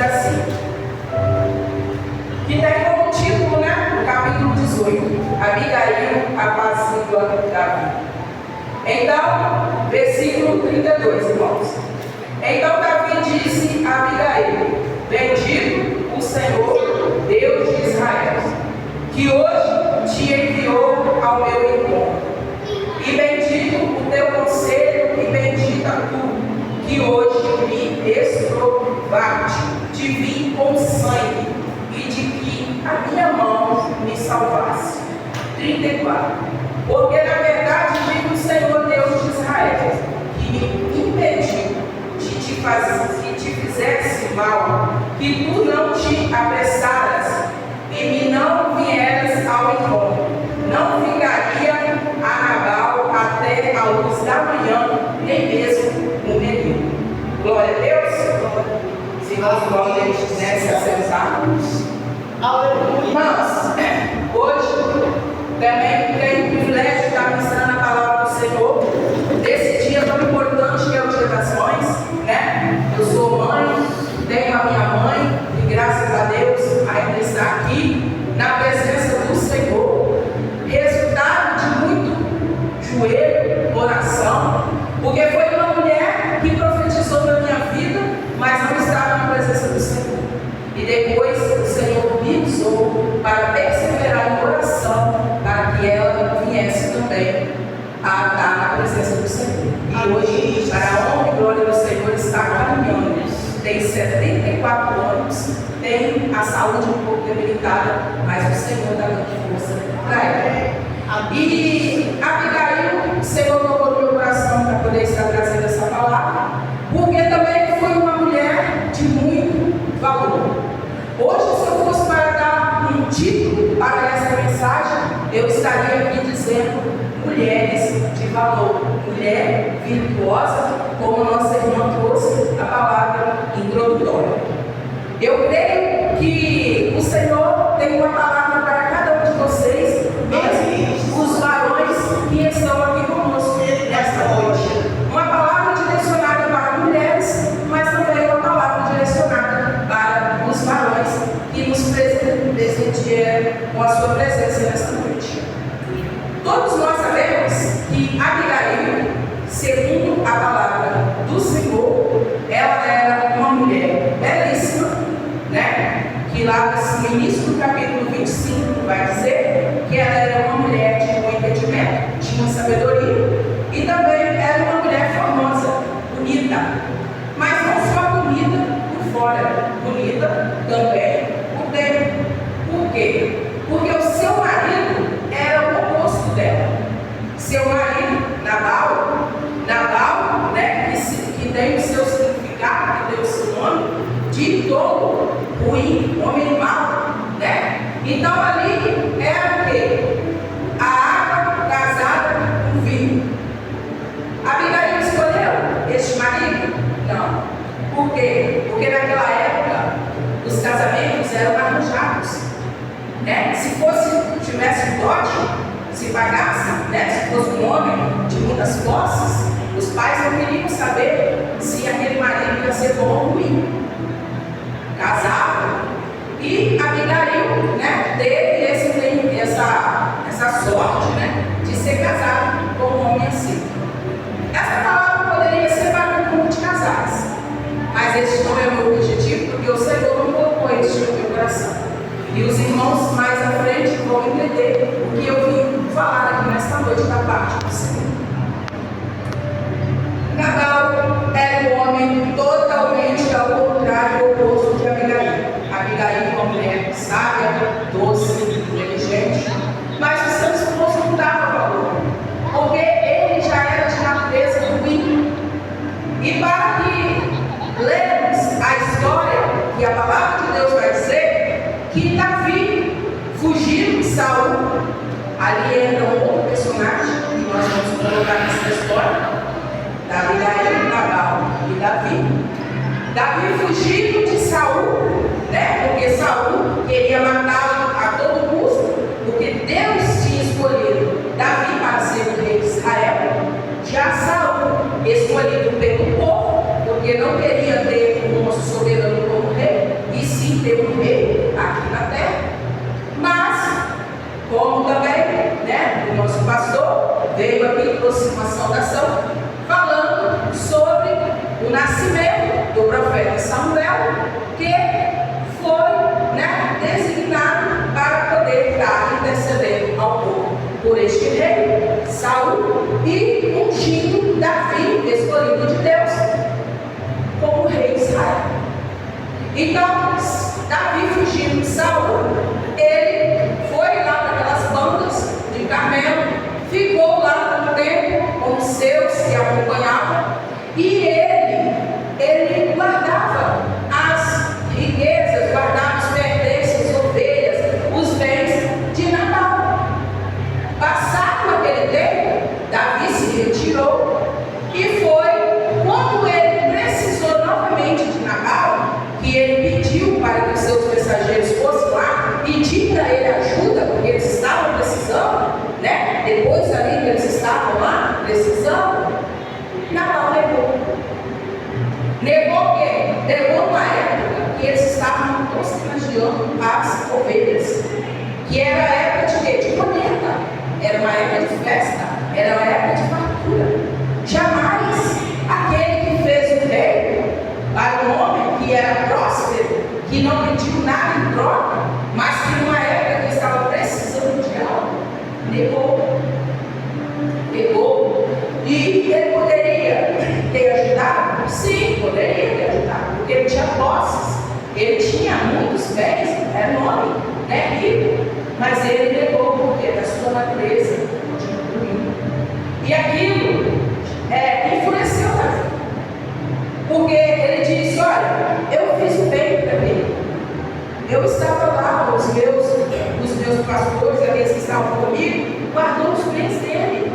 assim, que tem como título, né, no capítulo 18, Abigail apazigua Davi. Então, versículo 32, irmãos. Então Davi disse a Abigail: bendito o Senhor, Deus de Israel, que hoje te enviou ao meu encontro. E bendito o teu conselho, e bendita tu, que hoje me exprovaste, te vi com sangue, e de que a minha mão me salvasse. 34. Porque na verdade vive o Senhor Deus de Israel, que me impediu de te fizesse mal, que tu não te apressaras e me não vieras ao encontro. Não ficaria a Nabal até a luz da manhã, nem mesmo o menino. Glória a Deus. Se nós podemos se assentar. Irmãos, hoje também tenho o privilégio de estar ministrando a palavra do Senhor. Esse dia tão importante que é o Dia das Mães, né? Eu sou mãe, tenho a minha mãe, e graças a Deus ainda está aqui na presença do Senhor. Resultado de muito joelho, oração, porque foi uma mulher que profetizou na minha vida, mas não estava na presença do Senhor. E depois o Senhor me usou para perseverar em oração, para que ela viesse também a estar na presença do Senhor. E hoje, para a honra e glória do Senhor, está caminhando. Tem 74 anos, tem a saúde um pouco debilitada, mas o Senhor está dando força para ela. E Abigail, o Senhor tocou no meu coração para poder estar trazendo essa palavra, porque também foi uma mulher de muito valor. Hoje, se eu fosse para dar um título para essa mensagem, eu estaria aqui dizendo mulheres de valor, mulher virtuosa, como nossa irmã trouxe a palavra introdutória. Eu creio que o Senhor tem uma palavra para cada um de vocês, mesmo os varões que estão aqui conosco nesta noite. Uma palavra direcionada para mulheres, mas também uma palavra direcionada para os varões que nos presentearam com a sua presença nesta noite. Todos nós sabemos que Abigail, segundo a palavra do Senhor, ela era uma mulher belíssima, né? Que lá no início do capítulo 25 vai dizer que ela era uma mulher de bom entendimento, tinha sabedoria e também era uma mulher formosa, bonita, mas não só bonita por fora, bonita também por dentro. Por quê? Porque o seu marido era o oposto dela. Seu marido, Nabal, né, que tem o seu significado, que tem o seu nome, de todo ruim, homem mau, né? Então ali era o quê? A água casada com vinho. Abigail escolheu este marido? Não. Por quê? Porque naquela época os casamentos eram arranjados, né? Se tivesse dote, se pagasse, né? Se fosse um homem de muitas posses, os pais não queriam saber se aquele marido ia ser bom ou ruim. Casava. E Abigail, né, teve essa sorte, né, de ser casada com um homem assim. Essa palavra poderia ser para um grupo de casais, mas esse não é o meu objetivo, porque o Senhor não colocou isso no meu coração. E os irmãos mais à frente vão entender o que eu vim falar aqui nesta noite da parte do Senhor. Nabal era um homem totalmente ao contrário, oposto de Abigail. Abigail é uma mulher sábia, doce, inteligente, mas o seu esposo não dava valor, porque ele já era de natureza ruim. E para que lermos a história, que a palavra de Deus vai dizer, que Davi fugiu de Saul. Ali entra um outro personagem que nós vamos colocar nessa história, da Abigail, Nabal e Davi. Davi fugiu de Saul, né? Porque Saul queria matá-lo a todo custo, porque Deus tinha escolhido Davi para ser o rei de Israel. Já Saul, escolhido pelo povo, porque não queria ter um moço soberano como rei, aproximação da ação, falando sobre o nascimento do profeta Samuel, que foi, né, designado para poder estar intercedendo ao povo por este rei, Saul, e ungindo Davi, escolhido de Deus, como rei de Israel. Então, Davi, fugindo de Saul, ele foi lá para aquelas bandas de Carmelo, ficou lá um tempo com os seus que acompanhavam, e ele guardava as riquezas, guardava os pertences, ovelhas, os bens de Natal. Passado aquele tempo, Davi se retirou e foi quando ele precisou novamente de Nabal, que ele pediu para que os seus mensageiros fossem lá pedir para ele ajuda, porque eles estavam precisando, né? Depois ali que eles estavam lá precisando, Nabal negou. Negou o quê? Negou uma época que eles estavam homenageando as ovelhas, que era a época de quê? De colheita, era uma época de festa, era uma época de fartura. Jamais aquele que fez o rei para um homem que era próspero, que não pediu nada em troca, mas que numa época que estava precisando de algo, negou. E ele poderia ter ajudado? Sim, poderia ter ajudado, porque ele tinha posses, ele tinha muitos bens, era um homem, né, rico, mas ele negou porque da sua natureza de ruim. E aquilo enfureceu Davi, porque ele disse: olha, eu fiz o bem para ele, eu estava lá com os meus pastores, aqueles que estavam comigo, guardou os bens dele.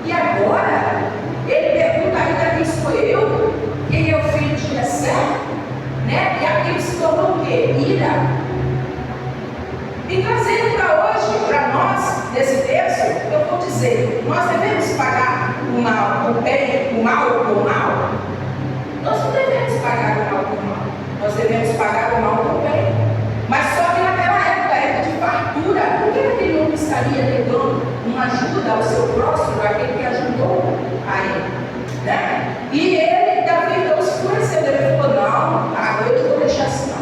E agora, ele pergunta ainda quem sou eu, quem é o filho de Jessé, né? E aquilo se tornou o quê? Ira. E trazendo para hoje, para nós, nesse texto, eu vou dizer, nós devemos pagar o mal com o bem, o mal com o mal? Nós não devemos pagar o mal com o mal, nós devemos pagar o mal com o bem. Mas só que naquela época de fartura, por que aquele homem estaria negando uma ajuda ao seu próximo, aquele que ajudou a ele, né? E ele, Davi, então se enfureceu, ele falou: não, eu não vou deixar assim,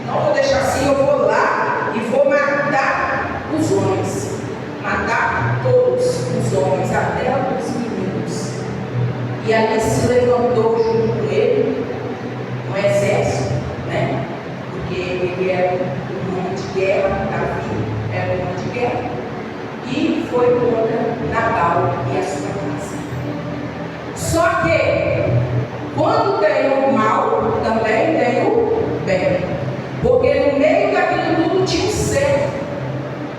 não vou deixar assim, eu vou lá e vou matar os homens, matar todos os homens, até os meninos. E ali se levantou junto com ele um exército, né? Porque ele era um homem de guerra, Davi era um homem de guerra, e foi contra Nabal e a sua casa. Só que, quando tem o mal, também tem o bem. Porque no meio daquilo tudo tinha um servo.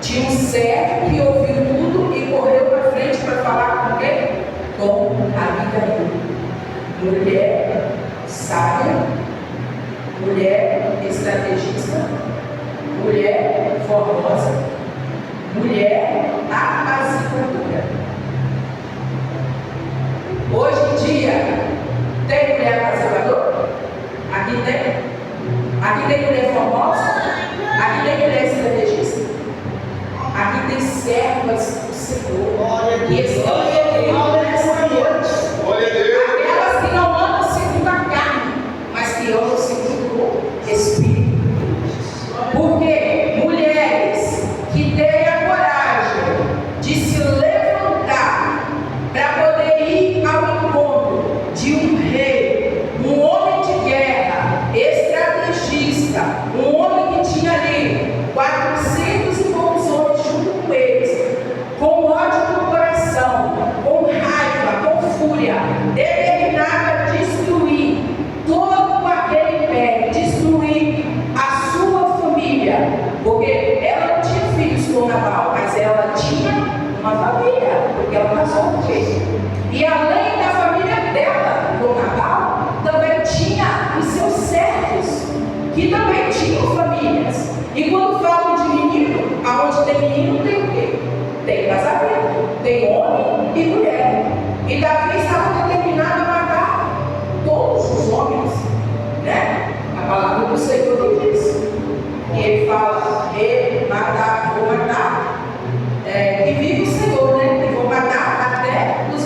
Tinha um servo que ouviu tudo e correu para frente para falar com quem? Com Abigail. Mulher sábia, mulher estrategista, mulher formosa, mulher apaziguadora. Hoje em dia, tem mulher apaziguadora? Aqui tem. Aqui tem mulher formosa? Aqui tem mulher estrategista? Aqui tem servas do Senhor que estão elegidas nessa noite. Aquelas que não andam segundo a carne, mas que andam segundo o Espírito. Porque mulheres que têm a coragem de se levantar para poder ir ao encontro de um rei, um homem de guerra, estrategista, um homem que tinha ali 400 e poucos homens junto com eles, com ódio no coração, com raiva, com fúria, determinada a destruir todo aquele império, destruir a sua família, porque ela não tinha filhos com Nabal, mas ela tinha uma família, porque ela casou com ele. E além da família dela com Nabal, também tinha os seus servos, que também tinham famílias. E quando falam de menino, aonde tem menino tem o quê? Tem casamento, tem homem e mulher. E Davi estava determinado a matar todos os homens, né? A palavra do Senhor diz. E ele fala: vou matar, e vive o Senhor, né? E vou matar até os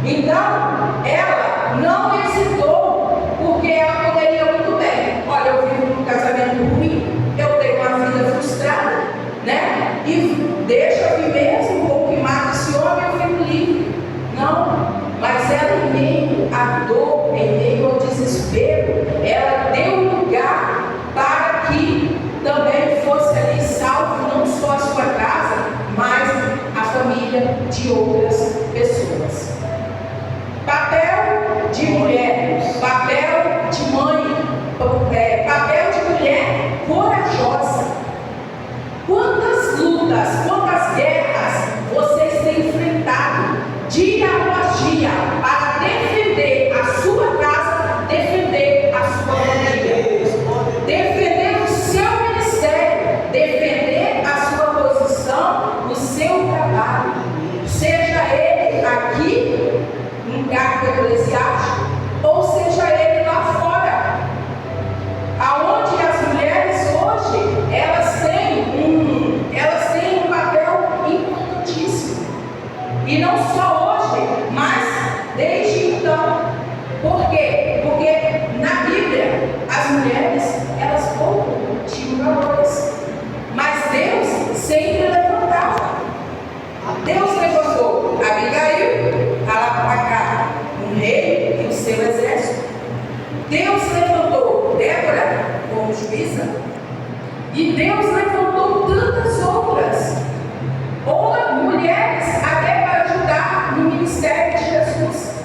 Então, ela não hesitou, porque ela poderia muito bem. Olha, eu vivo num casamento ruim, eu tenho uma vida frustrada, né? E deixa eu vir mesmo, vou queimar esse homem, eu fico livre. Não, mas ela, em meio à dor, em meio ao desespero, ela deu lugar para que também fosse ali salvo não só a sua casa, mas a família de outras pessoas. Papel de mulher, papel de mãe, papel de mulher corajosa. Quantas lutas, quantas guerras vocês têm enfrentado dia após dia para defender a sua casa, defender a sua família, defender o seu ministério, defender a sua posição, o seu trabalho, seja ele aqui, um cargo eclesiástico, ou seja ele lá fora, aonde as mulheres hoje, elas têm um papel importantíssimo, e não só hoje, mas desde então. Por quê? Porque na Bíblia, as mulheres, elas pouco tinham valores, mas Deus sempre levantava. Deus levantou Abigail, Alapaca, um rei e o seu exército. Deus levantou Débora como juíza. E Deus levantou tantas outras, ou mulheres até para ajudar no ministério de Jesus.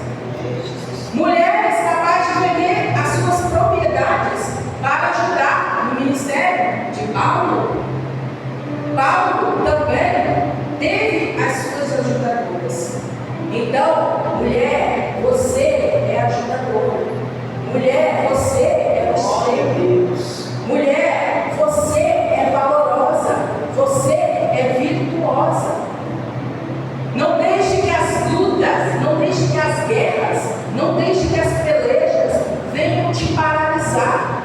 Mulheres capazes de vender as suas propriedades para ajudar no ministério de Paulo. Paulo também teve as suas ajudadoras. Então, mulher, você é ajudadora. Mulher, você é Deus. Mulher, você é valorosa. Você é virtuosa. Não deixe que as lutas, não deixe que as guerras, não deixe que as pelejas venham te paralisar.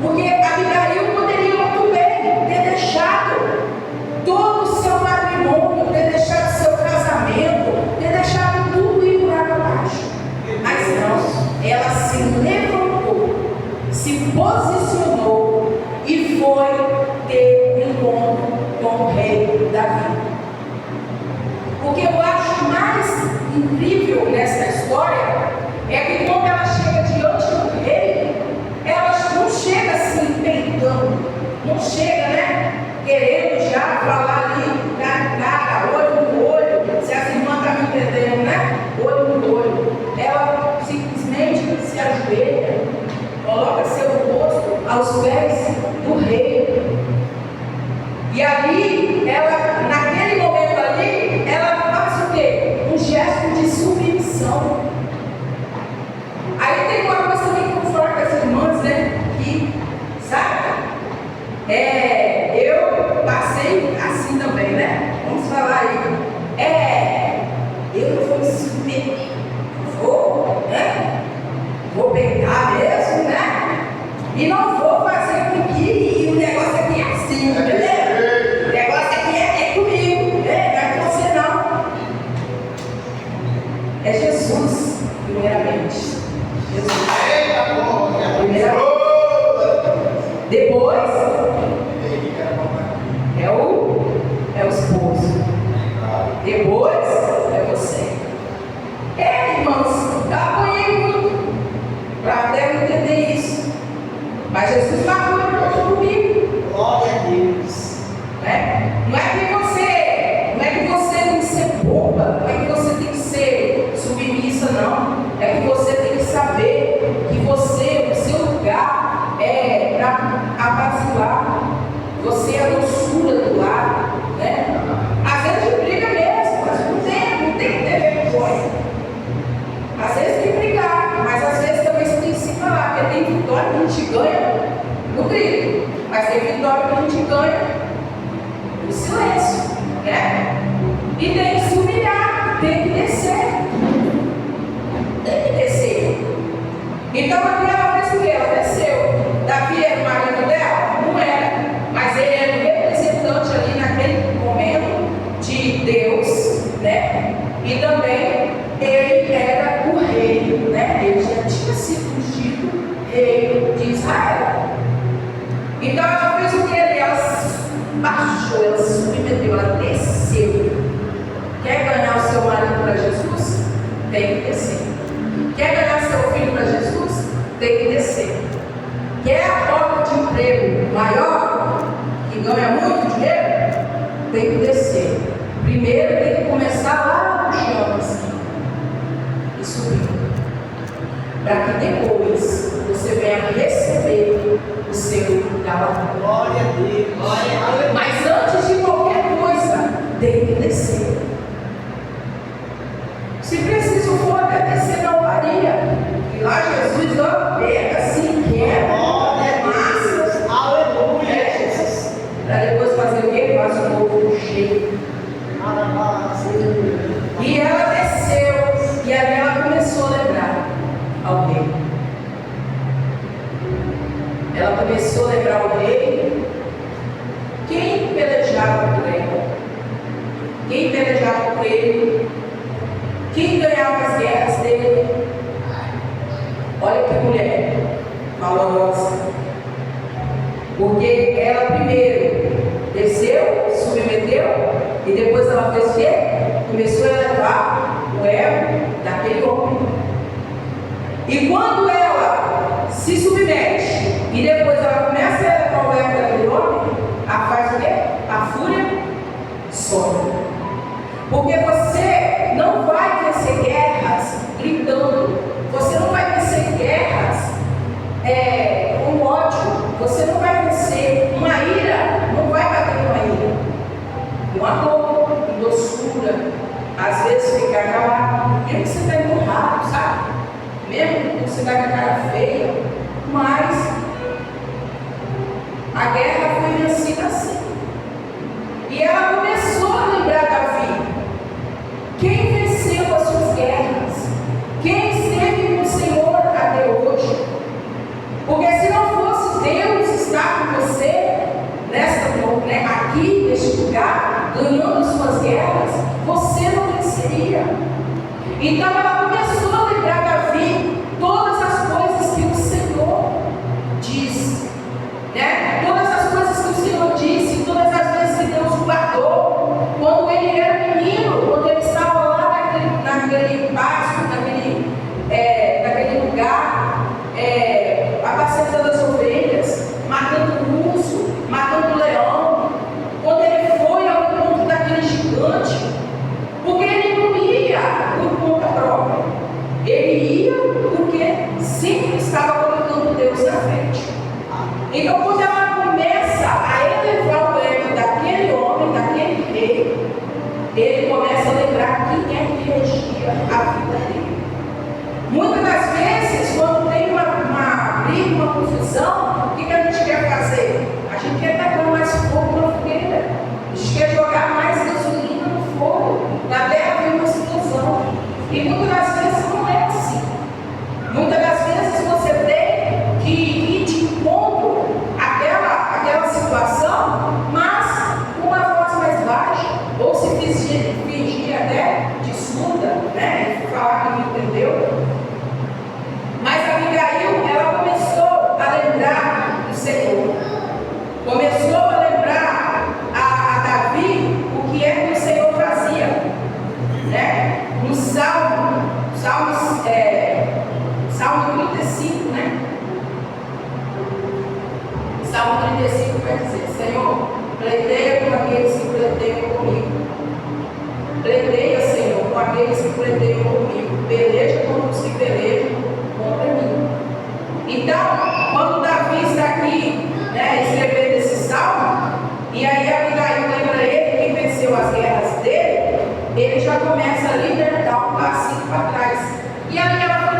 Porque Abigail poderia muito bem ter deixado todo o seu matrimônio, ter deixado o seu casamento, ter deixado tudo ir por água abaixo. Mas não, ela se levantou, se posicionou e foi ter um encontro com o rei Davi. O que eu acho mais incrível nessa história é que quando ela chega diante do rei, ela não chega assim peitando, não chega, né? Querendo já falar ali na cara, olho no olho, se as irmãs estão me entendendo, né? Olho no olho. Ela simplesmente se ajoelha, coloca seu rosto aos pés do rei. E ali, ela, naquele momento ali, ela faz o quê? Um gesto de submissão. Aí tem uma coisa também que eu vou falar com as irmãs, né? Que, sabe? Eu passei assim também, né? Vamos falar aí. Eu não vou me submeter. Vou pegar mesmo, né? E não vou fazer com que o negócio aqui é assim, beleza? O negócio aqui é comigo, não é com você não. É Jesus, primeiramente. Jesus. Primeiramente. Depois é o esposo. Depois é você. Irmãos, eu apanhei muito para até eu entender isso. Mas Jesus marcou comigo. Glória a Deus. Né? Não é que você tem que ser boba, não é que você tem que ser submissa, não. É que você tem que saber que você, o seu lugar é para apaziguar. Você é a doçura do lar, né? Às vezes a gente briga mesmo, mas não tem que ter vergonha. Às vezes tem que brigar, mas às vezes também você tem que se falar, porque tem vitória que a gente ganha no grito, mas tem vitória que a gente ganha no silêncio, né? E tem que se humilhar, tem que descer. Tem que descer. Então aqui ela fez o quê? Ela desceu. Davi era o marido dela? Não era. Mas ele era o representante ali naquele momento de Deus, né? E também sido ungido rei de Israel. Então ela fez o que? Ela baixou, ela submeteu, ela desceu. Quer ganhar o seu marido para Jesus? Tem que descer. Quer ganhar seu filho para Jesus? Tem que descer. Quer a porta de emprego maior, que ganha muito dinheiro? Tem que descer. Primeiro tem que começar lá no chão assim, e subir, para que depois você venha receber o seu galardão. Glória a Deus. Glória a Deus. Mas antes de qualquer coisa, tem que descer. Se preciso for até descer na olaria, e lá Jesus pega assim, quebra, massas, Aleluia, Jesus. para depois fazer o quê? Faz um novo cheio. E ela desceu, e ali ela começou a lembrar ao rei. Ela começou a lembrar ao rei quem pelejava por ela, quem pelejava por ele, quem ganhava as guerras dele. Olha que mulher valorosa, porque ela primeiro desceu, submeteu, e depois ela fez o quê? Começou a levar o ego daquele homem. E quando ela se submete e depois ela começa a levar o ego daquele homem, ela faz o quê? A fúria sobe. Porque você não vai vencer guerras gritando, você não vai vencer guerras com ódio, você não vai vencer uma ira, não vai bater uma ira, com amor, com doçura, às vezes ficar calado, mesmo que você está empurrado, sabe? Mesmo que você está com a cara feia, mas a guerra foi vencida assim. E ela começou a lembrar Davi. Quem venceu as suas guerras? Quem esteve com o Senhor até hoje? Porque se não fosse Deus estar com você aqui neste lugar, ganhando as suas guerras, você não venceria. Então ela começou a lembrar Davi todas as coisas que o Senhor disse, né? Todas as coisas que o Senhor disse, todas as vezes que Deus o guardou, quando ele era menino, quando ele estava lá naquele pasto, naquele lugar, apacentando as ovelhas, matando o urso, matando o leão, quando ele foi ao encontro daquele gigante, porque ele não ia por conta própria, ele ia porque sempre estava colocando Deus na frente. Então, quando ela começa a elevar o ego daquele homem, daquele rei, ele começa a lembrar quem é que regia a vida dele. Muitas das vezes, quando tem uma briga, uma confusão, o que a gente quer fazer? A gente quer tacar mais fogo na fogueira, a gente quer jogar mais gasolina no fogo, na terra vem uma explosão. E muitas das vezes não é assim. Muitas das vezes você tem que ir de encontro àquela situação, mas com uma voz mais baixa, ou se fingir até de surda, né? Falar que não entendeu. Mas Abigail, ela começou a lembrar do Senhor, começou a lembrar a Davi o que é que o Senhor fazia, né? No Salmo 35, né? Salmo 35 vai dizer: Senhor, pleiteia com aqueles que pleiteiam comigo. Pleiteia, Senhor, com aqueles que pleiteiam comigo.